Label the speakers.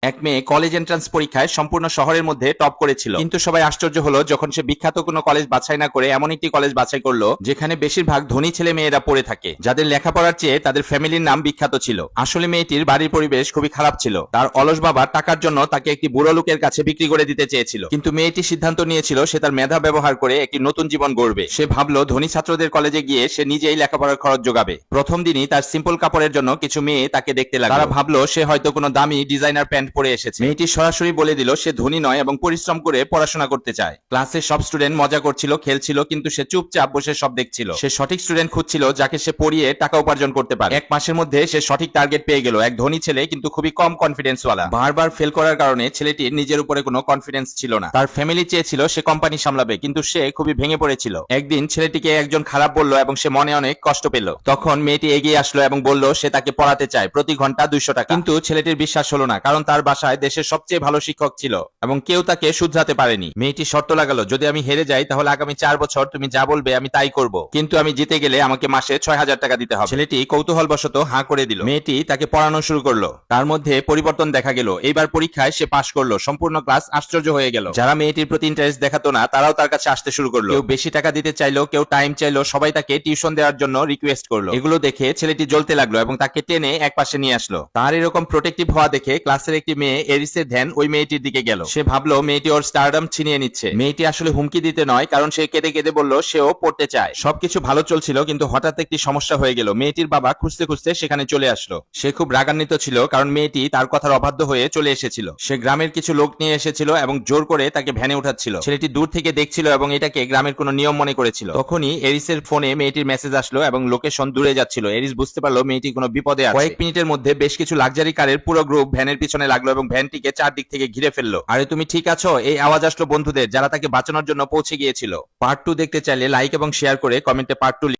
Speaker 1: এক মেয়ে college entrance পরীক্ষায় সম্পূর্ণ শহরের মধ্যে টপ করেছিল, কিন্তু সবাই আশ্চর্য হলো যখন সে বিখ্যাত কোনো কলেজ বাছাই না করে এমন একটি কলেজ বাছাই করলো যেখানে বেশিরভাগ ধনী ছেলে মেয়েরা পড়ে থাকে, যাদের লেখাপড়ার চেয়ে তাদের ফ্যামিলির নাম বিখ্যাত ছিল। আসলে মেয়েটির বাড়ির পরিবেশ খুবই খারাপ ছিল। তার অলস বাবা টাকার জন্য তাকে একটি বুড়ো লোকের কাছে বিক্রি করে দিতে চেয়েছিল, কিন্তু মেয়েটি সিদ্ধান্ত নিয়েছিল সে তার মেধা ব্যবহার করে একটি নতুন জীবন গড়বে। সে ভাবলো ধনী ছাত্রদের কলেজে গিয়ে সে নিজেই লেখাপড়ার খরচ যোগাবে। প্রথম দিনই তার সিম্পল কাপড়ের জন্য কিছু মেয়ে তাকে দেখতে লাগলো। তারা ভাবলো সে হয়তো কোনো দামি ডিজাইনার প্যান্ট পরে এসেছে। মেয়েটি সরাসরি বলে দিল সে ধনী নয় এবং পরিশ্রম করে পড়াশোনা করতে চায়। ক্লাসে সব স্টুডেন্ট মজা করছিল, খেলছিল, কিন্তু সে চুপচাপ বসে সব দেখছিল। সে সঠিক স্টুডেন্ট খুঁজছিল যাকে সে পড়িয়ে টাকা উপার্জন করতে পারে। এক মাসের মধ্যে সে সঠিক টার্গেট পেয়ে গেল। এক ধনী ছেলে, কিন্তু খুবই কম কনফিডেন্স ওয়ালা। বারবার ফেল করার কারণে ছেলেটির নিজের উপরে কোনো কনফিডেন্স ছিল না। তার ফ্যামিলি চেয়েছিল সে কোম্পানি সামলাবে, কিন্তু সে খুবই ভেঙে পড়েছিল। একদিন ছেলেটিকে একজন খারাপ বলল এবং সে মনে অনেক কষ্ট পেল। তখন মেয়েটি এগিয়ে আসলো এবং বলল সে তাকে পড়াতে চায় প্রতি ঘন্টা 200 টাকা। কিন্তু ছেলেটির বিশ্বাস হলো না, কারণ তার বাসায় দেশের সবচেয়ে ভালো শিক্ষক ছিল এবং কেউ তাকে শুধরাতে পারেনি। মেয়েটি শর্ত লাগালো, যদি আমি হেরে যাই তাহলে আগামী 4 বছর তুমি যা বলবে আমি তাই করব, কিন্তু আমি জিতে গেলে আমাকে মাসে 6000 টাকা দিতে হবে। ছেলেটি কৌতূহলবশত হাঁ করে দিল। মেয়েটি তাকে পড়ানো শুরু করলো। তার মধ্যে পরিবর্তন দেখা গেল। এইবার পরীক্ষায় সে পাশ করলো। সম্পূর্ণ ক্লাস আশ্চর্য হয়ে গেল। যারা মেয়েটির প্রতি ইন্টারেস্ট দেখাতো না তারাও তার কাছে আসতে শুরু করলো। কেউ বেশি টাকা দিতে চাইলো, কেউ টাইম চাইলো, সবাই তাকে টিউশন দেওয়ার জন্য রিকোয়েস্ট করলো। এগুলো দেখে ছেলেটি জ্বলতে লাগলো এবং তাকে টেনে এক পাশে নিয়ে আসলো। তার এরকম প্রোটেক্টিভ হওয়া দেখে ক্লাসের একটি মেয়ে এরিসের ধ্যান ওই মেয়েটির দিকে গেল। সে ভাবলো মেয়েটি ওর স্টারডম ছিনিয়ে নিচ্ছে। মেয়েটি আসলে হুমকি দিতে নয়, কারণ সে কেঁদে কেঁদে বলল সেও পড়তে চায়। সবকিছু ভালো চলছিল, কিন্তু হঠাৎ একটি সমস্যা হয়ে গেল। মেয়েটির বাবা খুঁজতে খুঁজতে সেখানে চলে আসলো। সে খুব রাগান্বিত ছিল, কারণ মেয়েটি তার কথার অবাধ্য হয়ে চলে এসেছিল। সে গ্রামের কিছু লোক নিয়ে এসেছিল এবং জোর করে তাকে ভ্যানে উঠাচ্ছিল। ছেলেটি দূর থেকে দেখছিল এবং এটাকে গ্রামের কোনো নিয়ম মনে করেছিল। তখনই এরিসের ফোনে মেয়েটির মেসেজ আসলো এবং লোকেশন দূরে যাচ্ছিল। এরিস বুঝতে পারলো মেয়েটি কোনো বিপদে আছে। কয়েক মিনিটের মধ্যে বেশ কিছু লাক্সারি কারের পুরো গ্রুপ ভ্যানের পিছনে লাগলো এবং ভ্যানটিকে চারদিক থেকে ঘিরে ফেললো। আরে তুমি ঠিক আছো, এই আওয়াজ আসলো বন্ধুদের যারা তাকে বাঁচানোর জন্য পৌঁছে গিয়েছিল। পার্ট 2 দেখতে চাইলে লাইক এবং শেয়ার করে কমেন্টে পার্ট 2